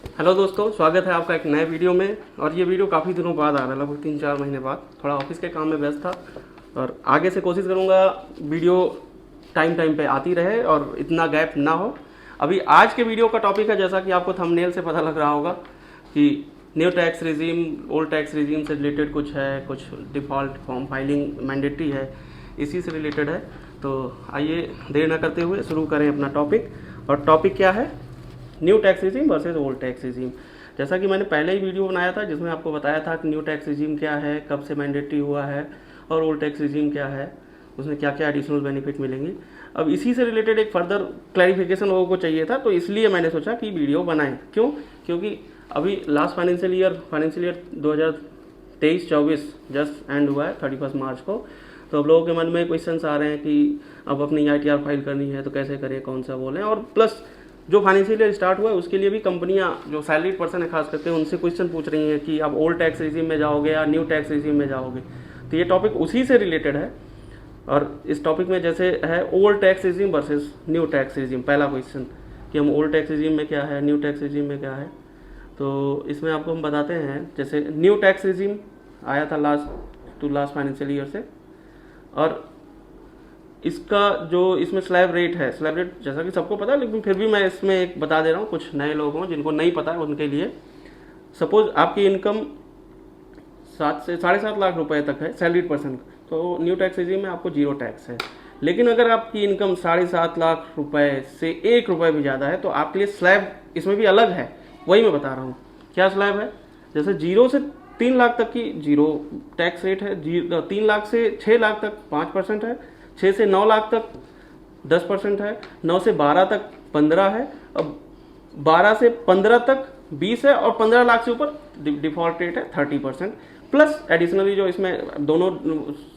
Hello दोस्तों, स्वागत है आपका एक नए वीडियो में। और ये वीडियो काफ़ी दिनों बाद आ रहा है, लगभग 3-4 महीने बाद। थोड़ा ऑफिस के काम में व्यस्त था और आगे से कोशिश करूँगा वीडियो टाइम टाइम पे आती रहे और इतना गैप ना हो। अभी आज के वीडियो का टॉपिक है, जैसा कि आपको थंबनेल से पता लग रहा होगा, कि new tax regime old tax regime से रिलेटेड कुछ है, कुछ डिफ़ॉल्ट फॉर्म फाइलिंग मैंडेटरी है, इसी से रिलेटेड है। तो आइए देर न करते हुए शुरू करें अपना टॉपिक। और टॉपिक क्या है? New tax regime versus old tax regime. जैसा कि मैंने पहले ही वीडियो बनाया था जिसमें आपको बताया था कि न्यू टैक्स रिजीम क्या है, कब से मैंडेटरी हुआ है, और ओल्ड टैक्स रिजीम क्या है, उसमें क्या क्या एडिशनल बेनिफिट मिलेंगे। अब इसी से रिलेटेड एक फर्दर क्लैरिफिकेशन लोगों को चाहिए था, तो इसलिए मैंने सोचा कि वीडियो बनाएं। क्यों? क्योंकि अभी last financial year 2023-24 just and हुआ है 31 मार्च को। तो अब लोगों के मन में क्वेश्चंस आ रहे हैं कि अब अपनी ITR फाइल करनी है तो कैसे करें, कौन सा बोलें। और प्लस जो फाइनेंशियल ईयर स्टार्ट हुआ है उसके लिए भी कंपनियां, जो सैलरीड पर्सन है खास करके, उनसे क्वेश्चन पूछ रही हैं कि आप ओल्ड टैक्स रिजीम में जाओगे या न्यू टैक्स रिजीम में जाओगे। तो ये टॉपिक उसी से रिलेटेड है। और इस टॉपिक में जैसे है old tax regime versus new tax regime, पहला क्वेश्चन कि हम ओल्ड टैक्स रिजीम में क्या है, न्यू टैक्स रिजीम में क्या है। तो इसमें आपको हम बताते हैं, जैसे न्यू टैक्स रिजीम आया था लास्ट फाइनेंशियल ईयर से, और इसका जो इसमें स्लैब रेट है, स्लैब रेट जैसा कि सबको पता है, लेकिन फिर भी मैं इसमें एक बता दे रहा हूँ कुछ नए लोग हों जिनको नहीं पता है उनके लिए। सपोज आपकी इनकम 7 से 7.5 लाख रुपए तक है सैलरीड पर्सन, तो न्यू टैक्स रिजीम में आपको जीरो टैक्स है। लेकिन अगर आपकी इनकम 7.5 लाख रुपए से 1 रुपये भी ज़्यादा है तो आपके लिए स्लैब इसमें भी अलग है। वही मैं बता रहा हूँ क्या स्लैब है। जैसे 0 से 3 लाख तक की जीरो टैक्स रेट है, 3 लाख से 6 लाख तक 5% है, 6 से 9 लाख तक 10% है, 9 से 12 तक 15 है, अब 12 से 15 तक 20 है, और 15 लाख से ऊपर डिफॉल्ट रेट है 30%। प्लस एडिशनली जो इसमें दोनों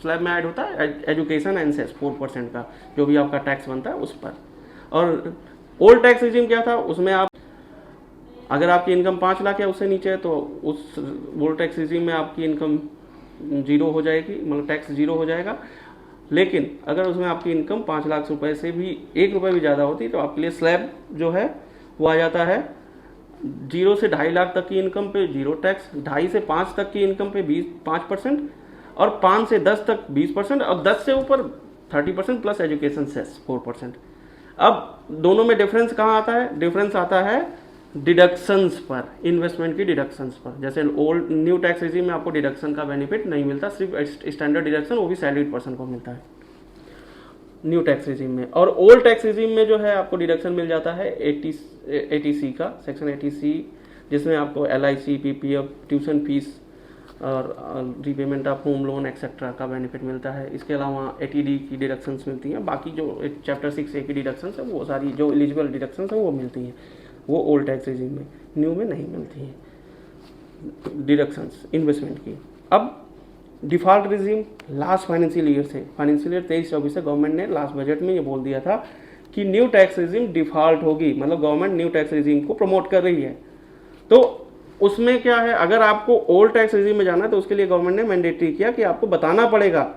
स्लैब में ऐड होता है एजुकेशन एंड सेस 4% का, जो भी आपका टैक्स बनता है उस पर। और ओल्ड टैक्स रिजीम क्या था, उसमें आप अगर आपकी इनकम 5 लाख या उससे नीचे है तो उस ओल्ड टैक्स रिजीम में आपकी इनकम जीरो हो जाएगी, मतलब टैक्स जीरो हो जाएगा। लेकिन अगर उसमें आपकी इनकम 5 लाख रुपए से भी 1 रुपये भी ज़्यादा होती तो आपके लिए स्लैब जो है वो आ जाता है 0 से 2.5 लाख तक की इनकम पे जीरो टैक्स, 2.5 से 5 तक की इनकम पे 5%, और 5 से 10 तक 20%, और 10 से ऊपर 30% प्लस एजुकेशन सेस 4%। अब दोनों में डिफरेंस कहाँ आता है? डिफरेंस आता है डिडक्शंस पर, इन्वेस्टमेंट की डिडक्शंस पर। जैसे ओल्ड न्यू टैक्स रिजीम में आपको डिडक्शन का बेनिफिट नहीं मिलता, सिर्फ स्टैंडर्ड डिडक्शन, वो भी सैलरीड पर्सन को मिलता है न्यू टैक्स रिजीम में। और ओल्ड टैक्स रिजीम में जो है आपको डिडक्शन मिल जाता है 80C का, सेक्शन 80C, जिसमें आपको LIC, PPF, ट्यूशन फीस और repayment of home loan etcetera का बेनिफिट मिलता है। इसके अलावा ATD की डिडक्शंस मिलती हैं। बाकी जो चैप्टर 6A की डिडक्शंस है वो सारी जो एलिजिबल डिडक्शंस है वो मिलती हैं, वो ओल्ड टैक्स रिजीम में, न्यू में नहीं मिलती हैं डिडक्शंस इन्वेस्टमेंट की। अब default regime last financial year से, फाइनेंशियल ईयर 23-24 से गवर्नमेंट ने लास्ट बजट में ये बोल दिया था कि न्यू टैक्स रिजीम डिफॉल्ट होगी, मतलब गवर्नमेंट न्यू टैक्स रिजीम को प्रमोट कर रही है। तो उसमें क्या है, अगर आपको ओल्ड टैक्स रिजीम में जाना है तो उसके लिए गवर्नमेंट ने मैंडेटरी किया कि आपको बताना पड़ेगा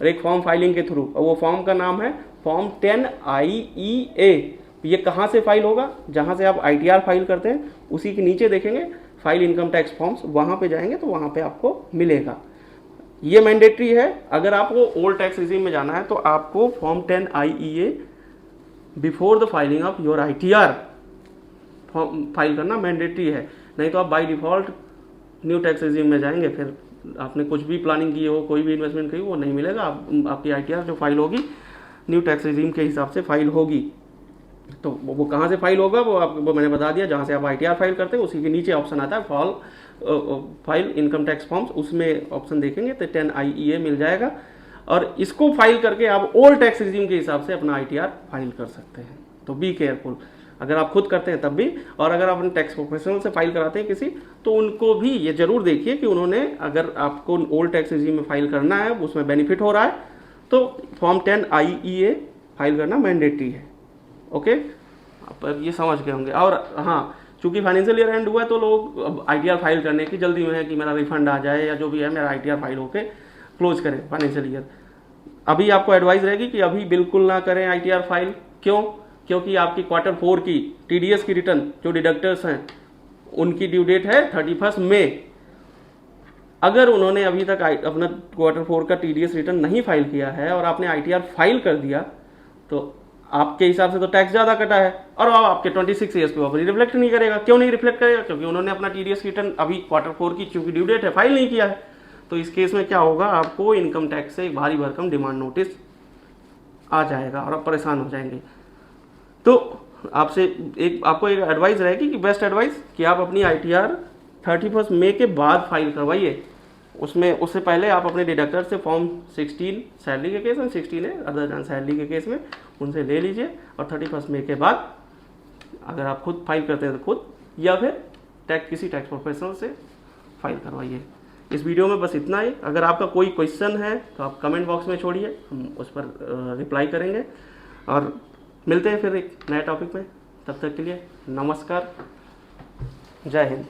एक फॉर्म फाइलिंग के थ्रू, और वो फॉर्म का नाम है फॉर्म 10IEA। ये कहाँ से फाइल होगा? जहाँ से आप ITR फाइल करते हैं उसी के नीचे देखेंगे फाइल इनकम टैक्स फॉर्म्स, वहाँ पे जाएंगे तो वहाँ पे आपको मिलेगा। ये मैंडेटरी है। अगर आपको ओल्ड टैक्स रिजीम में जाना है तो आपको form 10IEA before the filing of your ITR file करना मैंडेटरी है। नहीं तो आप by default new tax regime में जाएंगे, फिर आपने कुछ भी प्लानिंग की हो, कोई भी इन्वेस्टमेंट की हो, वो नहीं मिलेगा। आपकी ITR जो फाइल होगी न्यू टैक्स रिजीम के हिसाब से फाइल होगी। तो वो कहाँ से फाइल होगा वो मैंने बता दिया, जहाँ से आप ITR फाइल करते हैं उसी के नीचे ऑप्शन आता है फाइल इनकम टैक्स फॉर्म्स, उसमें ऑप्शन देखेंगे तो 10IEA मिल जाएगा, और इसको फाइल करके आप ओल्ड टैक्स रिजीम के हिसाब से अपना ITR फाइल कर सकते हैं। तो बी केयरफुल, अगर आप खुद करते हैं तब भी, और अगर आप अपने टैक्स प्रोफेशनल से फाइल कराते हैं किसी, तो उनको भी ये जरूर देखिए कि उन्होंने, अगर आपको ओल्ड टैक्स रिजीम में फाइल करना है, उसमें बेनिफिट हो रहा है, तो फॉर्म 10IEA फाइल करना मैंडेटरी है। ओके, अब ये समझ गए होंगे। और हाँ, चूंकि फाइनेंशियल ईयर एंड हुआ है तो लोग अब ITR फाइल करने की जल्दी में है कि मेरा रिफंड आ जाए, या जो भी है मेरा ITR फाइल होके क्लोज करें फाइनेंशियल ईयर। अभी आपको एडवाइस रहेगी कि अभी बिल्कुल ना करें ITR फाइल। क्यों? क्योंकि आपकी Q4 की TDS की रिटर्न, जो डिडक्टर्स हैं, उनकी ड्यू डेट है 31 मई। अगर उन्होंने अभी तक अपना Q4 का TDS रिटर्न नहीं फाइल किया है और आपने ITR फाइल कर दिया तो आपके हिसाब से तो टैक्स ज़्यादा कटा है और अब आपके 26 ईयर्स के ऊपर रिफ्लेक्ट नहीं करेगा। क्यों नहीं रिफ्लेक्ट करेगा? क्योंकि उन्होंने अपना TDS रिटर्न अभी Q4 की चूंकि ड्यू डेट है फाइल नहीं किया है। तो इस केस में क्या होगा, आपको इनकम टैक्स से एक भारी भरकम डिमांड नोटिस आ जाएगा और आप परेशान हो जाएंगे। तो आपको एक एडवाइस रहेगी कि बेस्ट एडवाइस कि आप अपनी ITR 31 मई के बाद फाइल करवाइए। उससे पहले आप अपने डिडक्टर से फॉर्म 16 सैलरी के केस में 16 है अदर देन सैलरी के केस में उनसे ले लीजिए और 31 मई के बाद अगर आप खुद फाइल करते हैं तो खुद या फिर किसी टैक्स प्रोफेशनल से फाइल करवाइए। इस वीडियो में बस इतना ही। अगर आपका कोई क्वेश्चन है तो आप कमेंट बॉक्स में छोड़िए, हम उस पर रिप्लाई करेंगे और मिलते हैं फिर एक नए टॉपिक में। तब तक के लिए नमस्कार, जय हिंद।